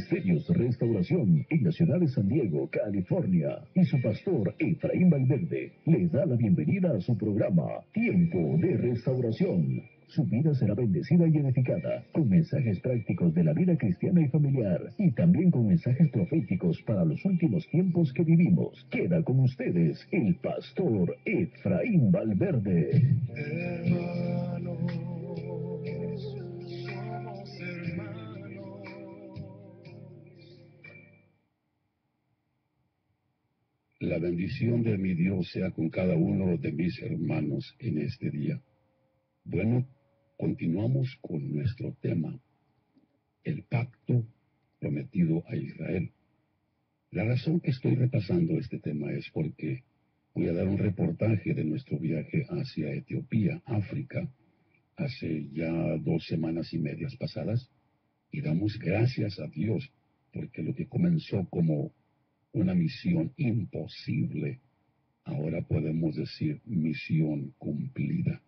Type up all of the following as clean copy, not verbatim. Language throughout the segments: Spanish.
Ministerios Restauración en la ciudad de San Diego, California, y su pastor Efraín Valverde les da la bienvenida a su programa Tiempo de Restauración. Su vida será bendecida y edificada con mensajes prácticos de la vida cristiana y familiar, y también con mensajes proféticos para los últimos tiempos que vivimos. Queda con ustedes el pastor Efraín Valverde. Hermanos, somos hermanos. La bendición de mi Dios sea con cada uno de mis hermanos en este día. Bueno, continuamos con nuestro tema, el pacto prometido a Israel. La razón que estoy repasando este tema es porque voy a dar un reportaje de nuestro viaje hacia Etiopía, África, hace ya 2 semanas y medias pasadas, y damos gracias a Dios porque lo que comenzó como una misión imposible, ahora podemos decir misión cumplida.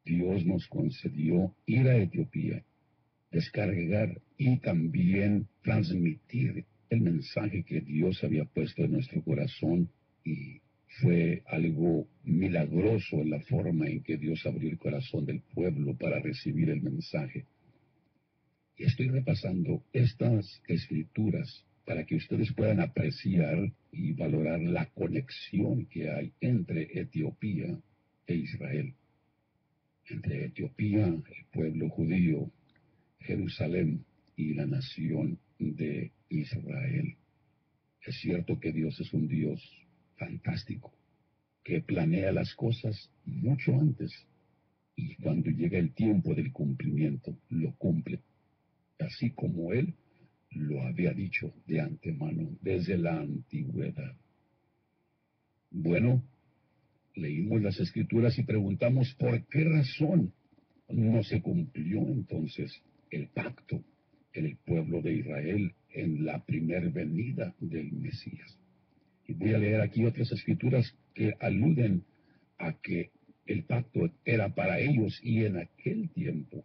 Dios nos concedió ir a Etiopía, descargar y también transmitir el mensaje que Dios había puesto en nuestro corazón, y fue algo milagroso en la forma en que Dios abrió el corazón del pueblo para recibir el mensaje. Y estoy repasando estas escrituras para que ustedes puedan apreciar y valorar la conexión que hay entre Etiopía e Israel. Entre Etiopía, el pueblo judío, Jerusalén y la nación de Israel. Es cierto que Dios es un Dios fantástico, que planea las cosas mucho antes, y cuando llega el tiempo del cumplimiento, lo cumple, así como Él lo había dicho de antemano, desde la antigüedad. Bueno, leímos las Escrituras y preguntamos por qué razón no se cumplió entonces el pacto en el pueblo de Israel en la primer venida del Mesías. Y voy a leer aquí otras escrituras que aluden a que el pacto era para ellos, y en aquel tiempo,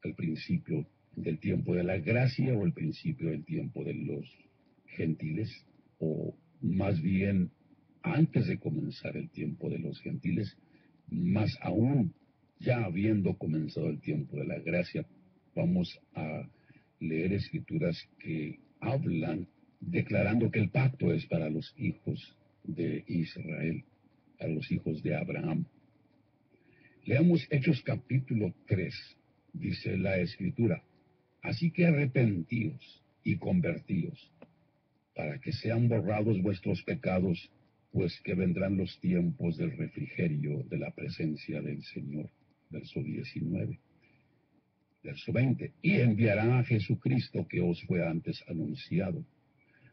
al principio del tiempo de la gracia, o el principio del tiempo de los gentiles, o más bien antes de comenzar el tiempo de los gentiles, más aún ya habiendo comenzado el tiempo de la gracia. Vamos a leer escrituras que hablan declarando que el pacto es para los hijos de Israel, para los hijos de Abraham. Leamos Hechos capítulo 3, dice la escritura: así que arrepentíos y convertíos, para que sean borrados vuestros pecados, pues que vendrán los tiempos del refrigerio de la presencia del Señor. Verso 19. Verso 20. Y enviará a Jesucristo, que os fue antes anunciado,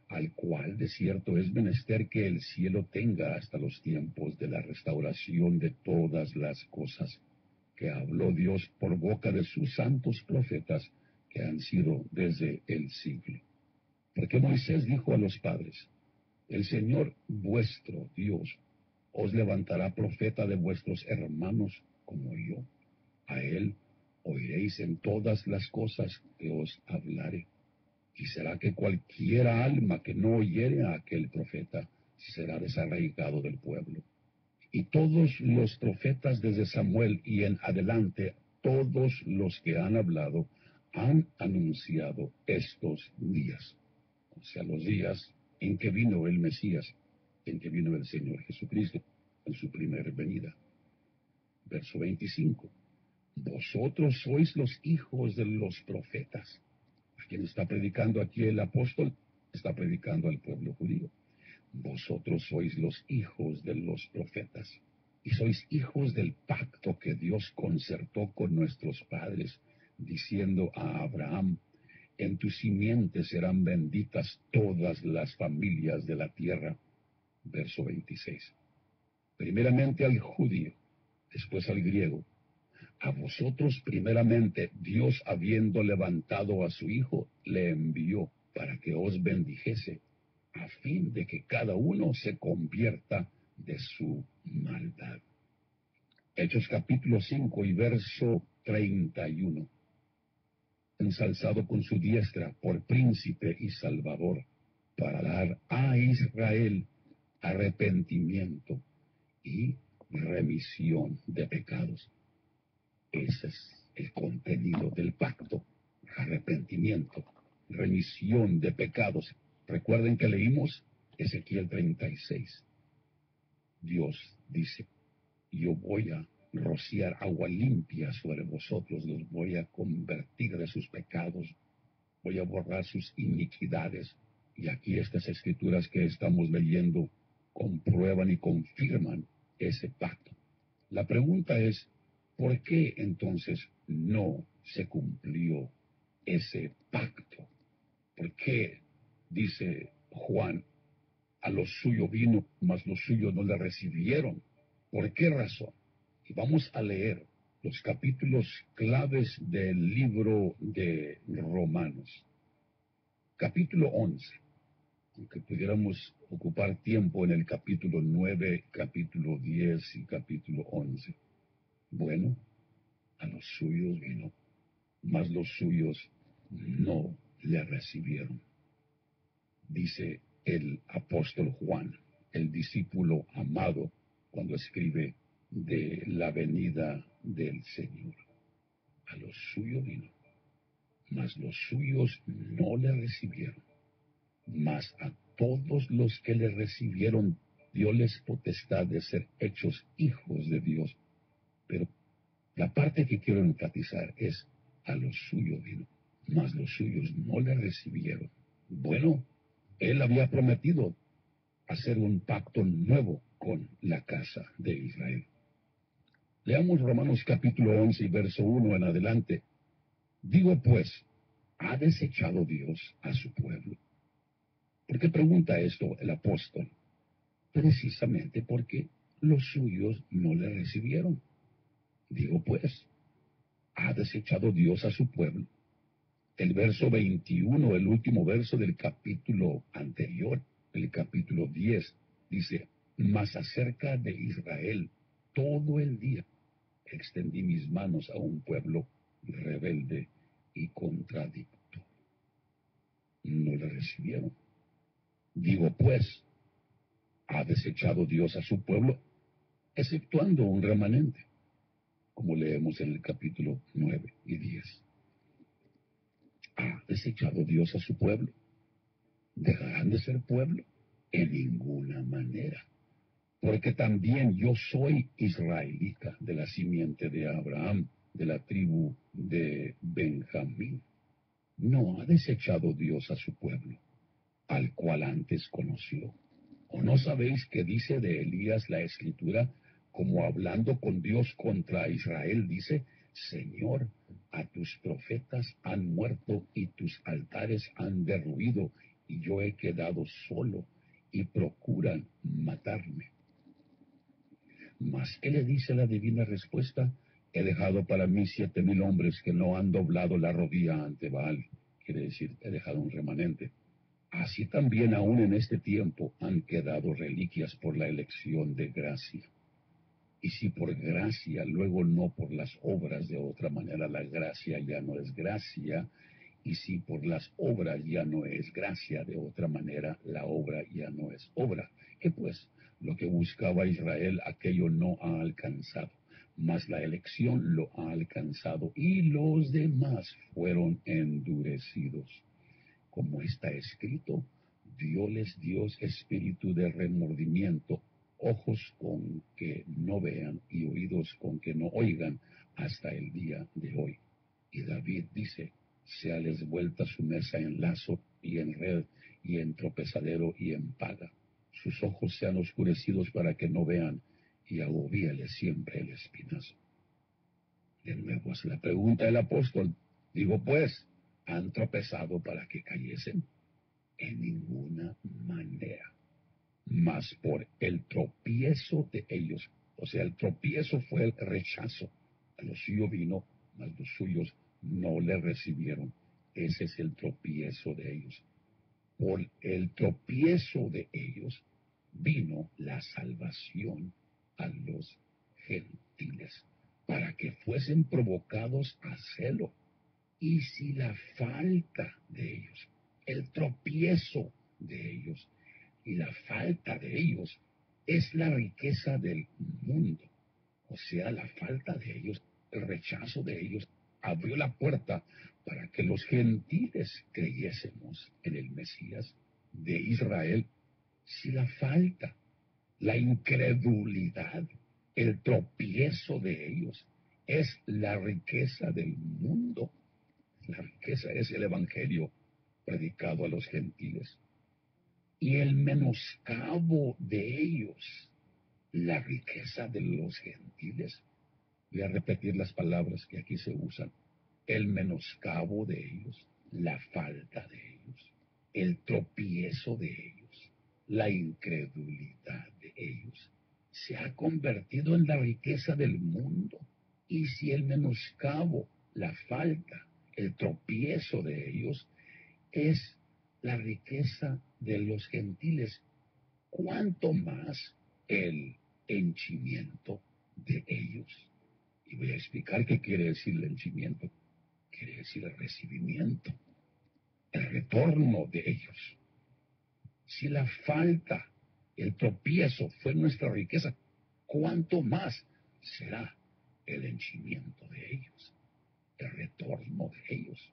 al cual de cierto es menester que el cielo tenga hasta los tiempos de la restauración de todas las cosas, que habló Dios por boca de sus santos profetas, que han sido desde el siglo. Porque Moisés dijo a los padres: el Señor vuestro Dios os levantará profeta de vuestros hermanos como yo. A él oiréis en todas las cosas que os hablare. Y será que cualquiera alma que no oyere a aquel profeta será desarraigado del pueblo. Y todos los profetas desde Samuel y en adelante, todos los que han hablado, han anunciado estos días. O sea, los días en que vino el Mesías, en que vino el Señor Jesucristo, en su primera venida. Verso 25. Vosotros sois los hijos de los profetas. ¿A quién está predicando aquí el apóstol? Está predicando al pueblo judío. Vosotros sois los hijos de los profetas, y sois hijos del pacto que Dios concertó con nuestros padres, diciendo a Abraham: en tu simiente serán benditas todas las familias de la tierra. Verso 26. Primeramente al judío, después al griego. A vosotros primeramente Dios, habiendo levantado a su Hijo, le envió para que os bendijese, a fin de que cada uno se convierta de su maldad. Hechos capítulo 5 y verso 31. ensalzado con su diestra por príncipe y salvador, para dar a Israel arrepentimiento y remisión de pecados. Ese es el contenido del pacto: arrepentimiento, remisión de pecados. Recuerden que leímos Ezequiel 36. Dios dice: yo voy a rociar agua limpia sobre vosotros, los voy a convertir de sus pecados, voy a borrar sus iniquidades. Y aquí estas escrituras que estamos leyendo comprueban y confirman ese pacto. La pregunta es, ¿por qué entonces no se cumplió ese pacto? ¿Por qué, dice Juan, a los suyos vino, mas los suyos no le recibieron? ¿Por qué razón? Y vamos a leer los capítulos claves del libro de Romanos. Capítulo 11. Aunque pudiéramos ocupar tiempo en el capítulo 9, capítulo 10 y capítulo 11. Bueno, a los suyos vino, mas los suyos no le recibieron. Dice el apóstol Juan, el discípulo amado, cuando escribe de la venida del Señor. A los suyos vino, mas los suyos no le recibieron. Mas a todos los que le recibieron, dióles potestad de ser hechos hijos de Dios. Pero la parte que quiero enfatizar es: a los suyos vino, mas los suyos no le recibieron. Bueno, él había prometido hacer un pacto nuevo con la casa de Israel. Leamos Romanos capítulo 11 y verso 1 en adelante. Digo pues, ¿ha desechado Dios a su pueblo? ¿Por qué pregunta esto el apóstol? Precisamente porque los suyos no le recibieron. Digo pues, ¿ha desechado Dios a su pueblo? El verso 21, el último verso del capítulo anterior, el capítulo 10, dice: mas acerca de Israel, todo el día extendí mis manos a un pueblo rebelde y contradicto. No le recibieron. Digo pues, ¿ha desechado Dios a su pueblo? Exceptuando un remanente, como leemos en el capítulo 9 y 10. ¿Ha desechado Dios a su pueblo? ¿Dejarán de ser pueblo? En ninguna manera. Porque también yo soy israelita, de la simiente de Abraham, de la tribu de Benjamín. No ha desechado Dios a su pueblo, al cual antes conoció. ¿O no sabéis que dice de Elías la Escritura, como hablando con Dios contra Israel, dice: Señor, a tus profetas han muerto y tus altares han derruido, y yo he quedado solo, y procuran matarme? Mas, ¿qué le dice la divina respuesta? He dejado para mí 7,000 hombres que no han doblado la rodilla ante Baal. Quiere decir, he dejado un remanente. Así también aún en este tiempo han quedado reliquias por la elección de gracia. Y si por gracia, luego no por las obras, de otra manera la gracia ya no es gracia. Y si por las obras ya no es gracia, de otra manera la obra ya no es obra. Que pues, lo que buscaba Israel, aquello no ha alcanzado, mas la elección lo ha alcanzado, y los demás fueron endurecidos. Como está escrito, dióles Dios espíritu de remordimiento, ojos con que no vean y oídos con que no oigan, hasta el día de hoy. Y David dice: séales vuelta su mesa en lazo y en red, y en tropezadero y en paga. Sus ojos sean oscurecidos para que no vean, y agobiale siempre el espinazo. De nuevo hace la pregunta del apóstol. Digo pues, ¿han tropezado para que cayesen? En ninguna manera. Mas por el tropiezo de ellos, o sea, el tropiezo fue el rechazo. A los suyos vino, mas los suyos no le recibieron. Ese es el tropiezo de ellos. Por el tropiezo de ellos vino la salvación a los gentiles, para que fuesen provocados a celo. Y si la falta de ellos, el tropiezo de ellos y la falta de ellos es la riqueza del mundo, o sea, la falta de ellos, el rechazo de ellos, abrió la puerta para que los gentiles creyésemos en el Mesías de Israel. Si la falta, la incredulidad, el tropiezo de ellos es la riqueza del mundo, la riqueza es el evangelio predicado a los gentiles, y el menoscabo de ellos, la riqueza de los gentiles. Voy a repetir las palabras que aquí se usan. El menoscabo de ellos, la falta de ellos, el tropiezo de ellos, la incredulidad de ellos, se ha convertido en la riqueza del mundo. Y si el menoscabo, la falta, el tropiezo de ellos es la riqueza de los gentiles, ¿cuánto más el henchimiento de ellos? Y voy a explicar qué quiere decir el henchimiento. Quiere decir el recibimiento, el retorno de ellos. Si la falta, el tropiezo fue nuestra riqueza, ¿cuánto más será el henchimiento de ellos, el retorno de ellos?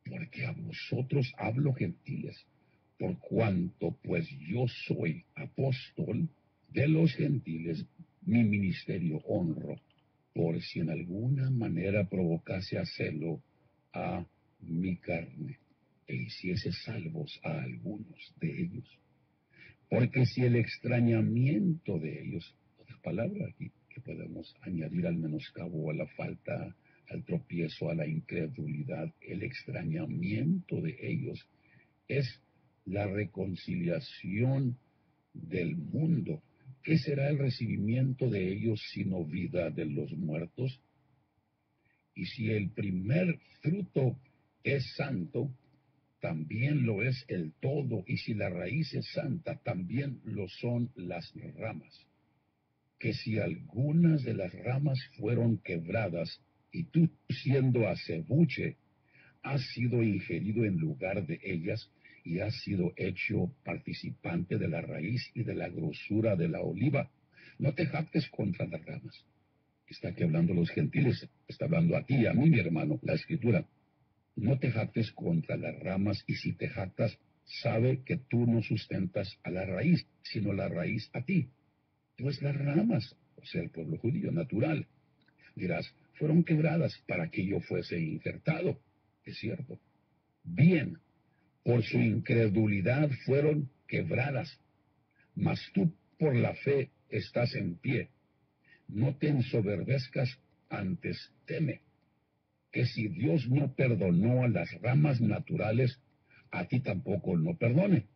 Porque a vosotros hablo, gentiles, por cuanto pues yo soy apóstol de los gentiles, mi ministerio honro, por si en alguna manera provocase a celo a mi carne, e hiciese salvos a algunos de ellos. Porque si el extrañamiento de ellos, otra palabra aquí que podemos añadir al menoscabo, a la falta, al tropiezo, a la incredulidad, el extrañamiento de ellos es la reconciliación del mundo. ¿Qué será el recibimiento de ellos sino vida de los muertos? Y si el primer fruto es santo, también lo es el todo, y si la raíz es santa, también lo son las ramas. Que si algunas de las ramas fueron quebradas, y tú siendo acebuche, has sido ingerido en lugar de ellas, y has sido hecho participante de la raíz y de la grosura de la oliva, no te jactes contra las ramas. Está aquí hablando los gentiles, está hablando a ti y a mí, mi hermano, la escritura. No te jactes contra las ramas, y si te jactas, sabe que tú no sustentas a la raíz, sino la raíz a ti. Pues las ramas, o sea, el pueblo judío natural, dirás, fueron quebradas para que yo fuese injertado. Es cierto. Bien, por su incredulidad fueron quebradas, mas tú por la fe estás en pie. No te ensoberbezcas, antes teme, que si Dios no perdonó a las ramas naturales, a ti tampoco no perdone.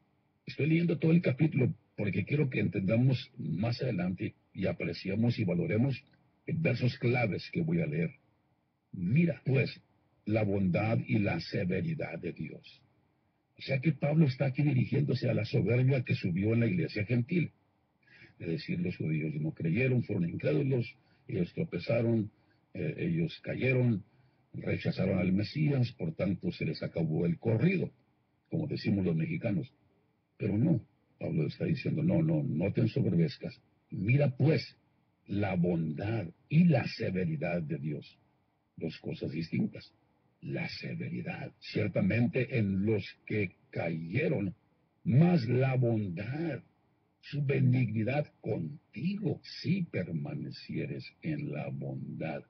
Estoy leyendo todo el capítulo porque quiero que entendamos más adelante y apreciemos y valoremos versos claves que voy a leer. Mira, pues, la bondad y la severidad de Dios. O sea que Pablo está aquí dirigiéndose a la soberbia que subió en la iglesia gentil. Es decir, los judíos no creyeron, fueron incrédulos, ellos tropezaron, ellos cayeron, rechazaron al Mesías, por tanto se les acabó el corrido, como decimos los mexicanos. Pero no, Pablo está diciendo, no te ensoberbezcas. Mira pues la bondad y la severidad de Dios, dos cosas distintas. La severidad, ciertamente en los que cayeron, mas la bondad, su benignidad contigo, si permanecieres en la bondad,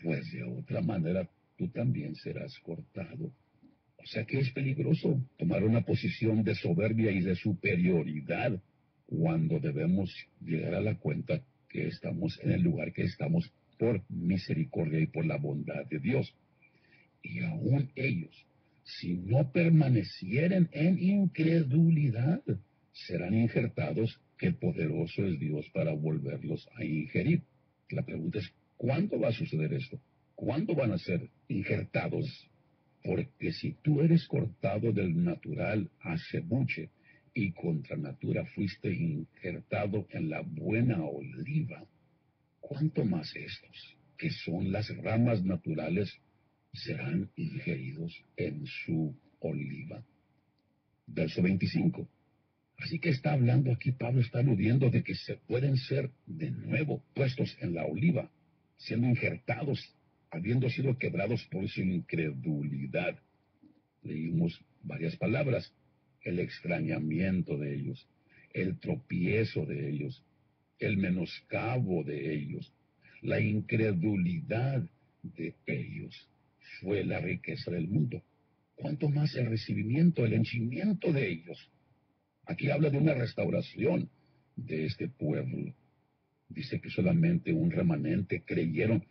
pues de otra manera tú también serás cortado. O sea que es peligroso tomar una posición de soberbia y de superioridad cuando debemos llegar a la cuenta que estamos en el lugar que estamos por misericordia y por la bondad de Dios. Y aún ellos, si no permanecieren en incredulidad, serán injertados, que poderoso es Dios para volverlos a ingerir. La pregunta es, ¿cuándo va a suceder esto? ¿Cuándo van a ser injertados? Porque si tú eres cortado del natural acebuche y contra natura fuiste injertado en la buena oliva, ¿cuánto más estos, que son las ramas naturales, serán ingeridos en su oliva. Verso 25. Así que está hablando aquí, Pablo está aludiendo de que se pueden ser de nuevo puestos en la oliva, siendo injertados, habiendo sido quebrados por su incredulidad. Leímos varias palabras: el extrañamiento de ellos, el tropiezo de ellos, el menoscabo de ellos, la incredulidad de ellos. Fue la riqueza del mundo. ¿Cuánto más el recibimiento, el henchimiento de ellos? Aquí habla de una restauración de este pueblo. Dice que solamente un remanente creyeron,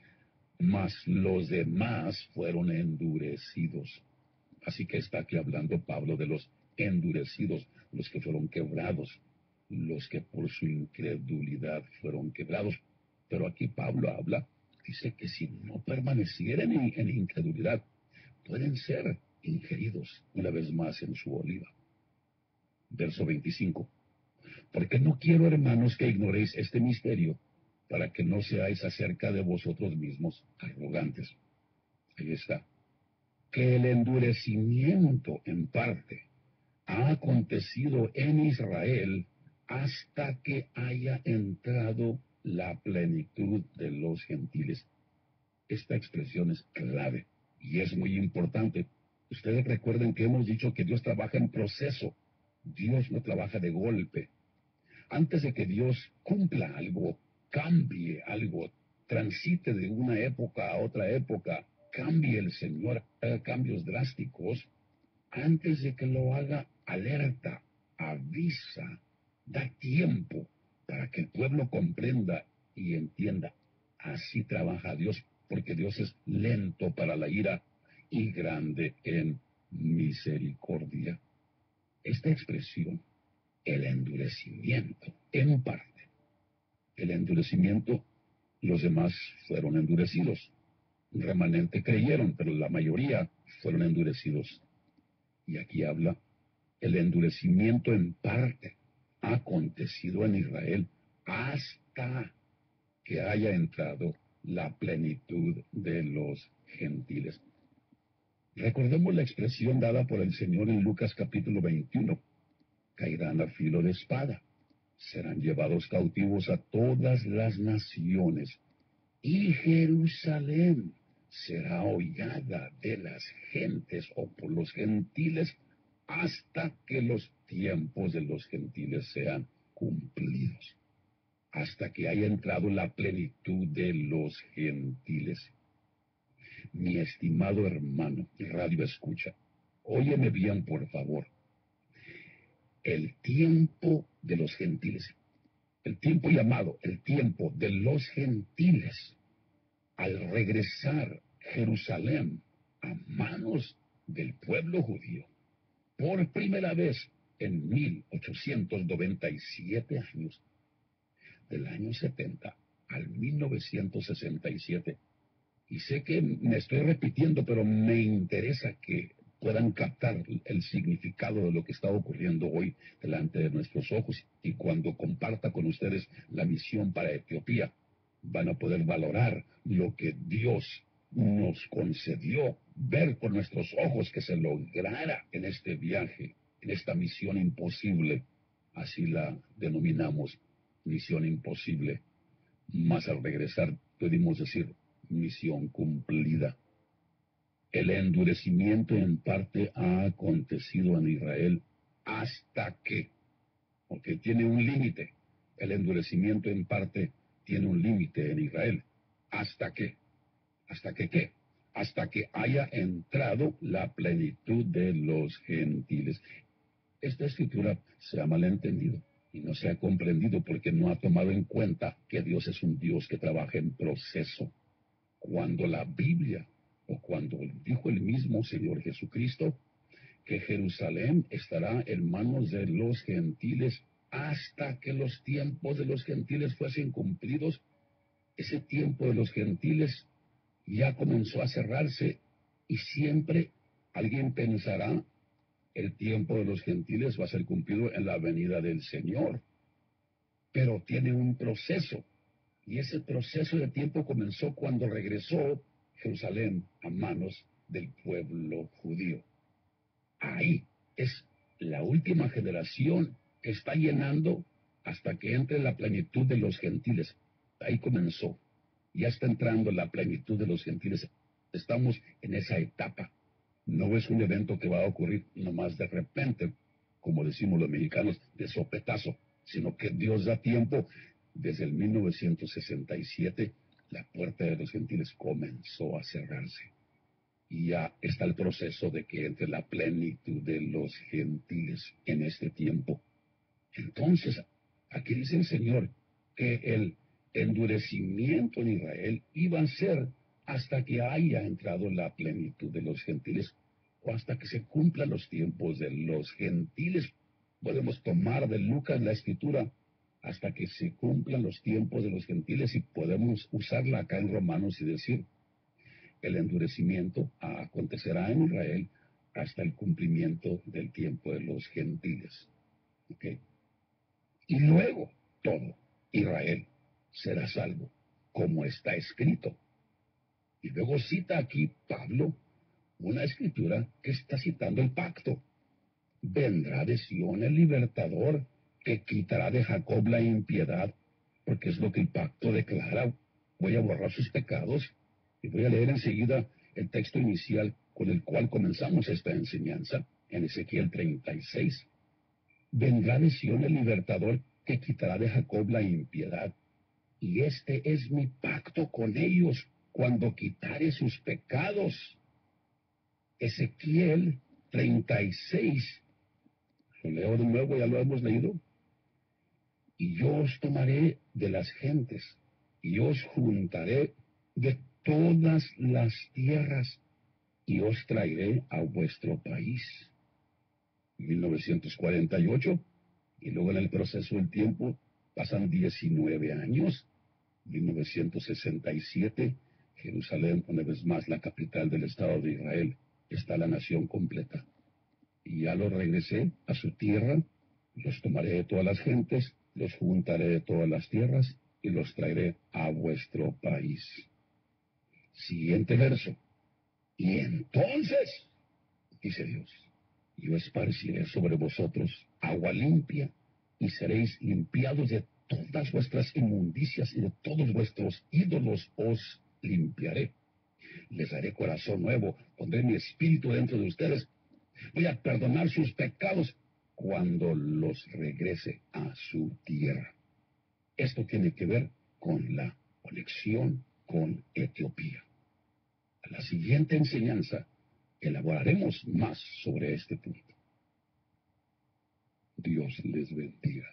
mas los demás fueron endurecidos. Así que está aquí hablando Pablo de los endurecidos, los que fueron quebrados, los que por su incredulidad fueron quebrados. Pero aquí Pablo habla, dice que si no permanecieran en incredulidad, pueden ser ingeridos una vez más en su oliva. Verso 25. Porque no quiero, hermanos, que ignoréis este misterio, para que no seáis acerca de vosotros mismos arrogantes. Ahí está. Que el endurecimiento en parte ha acontecido en Israel hasta que haya entrado la plenitud de los gentiles. Esta expresión es clave y es muy importante. Ustedes recuerden que hemos dicho que Dios trabaja en proceso. Dios no trabaja de golpe. Antes de que Dios cumpla algo, cambie algo, transite de una época a otra época, cambie el Señor, haga cambios drásticos, antes de que lo haga, alerta, avisa, da tiempo para que el pueblo comprenda y entienda. Así trabaja Dios, porque Dios es lento para la ira y grande en misericordia. Esta expresión, el endurecimiento, en parte, el endurecimiento, los demás fueron endurecidos. Un remanente creyeron, pero la mayoría fueron endurecidos. Y aquí habla, el endurecimiento en parte ha acontecido en Israel hasta que haya entrado la plenitud de los gentiles. Recordemos la expresión dada por el Señor en Lucas capítulo 21. Caerán a filo de espada, serán llevados cautivos a todas las naciones, y Jerusalén será hollada de las gentes o por los gentiles hasta que los tiempos de los gentiles sean cumplidos, hasta que haya entrado la plenitud de los gentiles. Mi estimado hermano y radio escucha, óyeme bien por favor. El tiempo de los gentiles, el tiempo llamado el tiempo de los gentiles, al regresar Jerusalén a manos del pueblo judío, por primera vez en 1897 años, del año 70 al 1967. Y sé que me estoy repitiendo, pero me interesa que puedan captar el significado de lo que está ocurriendo hoy delante de nuestros ojos. Y cuando comparta con ustedes la misión para Etiopía, van a poder valorar lo que Dios nos concedió, ver con nuestros ojos que se lograra en este viaje, en esta misión imposible. Así la denominamos, misión imposible. Mas al regresar pudimos decir, misión cumplida. El endurecimiento en parte ha acontecido en Israel hasta que, porque tiene un límite, el endurecimiento en parte tiene un límite en Israel. ¿Hasta qué? ¿Hasta que qué? Hasta que haya entrado la plenitud de los gentiles. Esta escritura se ha malentendido y no se ha comprendido porque no ha tomado en cuenta que Dios es un Dios que trabaja en proceso. Cuando la Biblia, o cuando dijo el mismo Señor Jesucristo, que Jerusalén estará en manos de los gentiles hasta que los tiempos de los gentiles fuesen cumplidos, ese tiempo de los gentiles ya comenzó a cerrarse y siempre alguien pensará, el tiempo de los gentiles va a ser cumplido en la venida del Señor, pero tiene un proceso. Y ese proceso de tiempo comenzó cuando regresó Jerusalén a manos del pueblo judío. Ahí es la última generación que está llenando hasta que entre la plenitud de los gentiles. Ahí comenzó. Ya está entrando la plenitud de los gentiles. Estamos en esa etapa. No es un evento que va a ocurrir nomás de repente, como decimos los mexicanos, de sopetazo, sino que Dios da tiempo. Desde el 1967, la puerta de los gentiles comenzó a cerrarse. Y ya está el proceso de que entre la plenitud de los gentiles en este tiempo. Entonces, aquí dice el Señor que el endurecimiento en Israel iba a ser hasta que haya entrado la plenitud de los gentiles o hasta que se cumplan los tiempos de los gentiles. Podemos tomar de Lucas la escritura hasta que se cumplan los tiempos de los gentiles y podemos usarla acá en Romanos y decir, el endurecimiento acontecerá en Israel hasta el cumplimiento del tiempo de los gentiles. ¿Okay? Y luego todo Israel será salvo, como está escrito. Y luego cita aquí Pablo una escritura que está citando el pacto. Vendrá de Sión el libertador que quitará de Jacob la impiedad, porque es lo que el pacto declara. Voy a borrar sus pecados y voy a leer enseguida el texto inicial con el cual comenzamos esta enseñanza en Ezequiel 36. Vendrá de Sión el libertador que quitará de Jacob la impiedad, y este es mi pacto con ellos cuando quitare sus pecados. Ezequiel 36. Lo leo de nuevo, ya lo hemos leído. Y yo os tomaré de las gentes, y os juntaré de todas las tierras, y os traeré a vuestro país. 1948, y luego en el proceso del tiempo pasan 19 años. 1967, Jerusalén, una vez más la capital del Estado de Israel, está la nación completa. Y ya los regresé a su tierra, los tomaré de todas las gentes, los juntaré de todas las tierras y los traeré a vuestro país. Siguiente verso. Y entonces, dice Dios, yo esparciré sobre vosotros agua limpia y seréis limpiados de todas vuestras inmundicias y de todos vuestros ídolos os limpiaré. Les daré corazón nuevo, pondré mi espíritu dentro de ustedes. Voy a perdonar sus pecados cuando los regrese a su tierra. Esto tiene que ver con la conexión con Etiopía. A la siguiente enseñanza elaboraremos más sobre este punto. Dios les bendiga.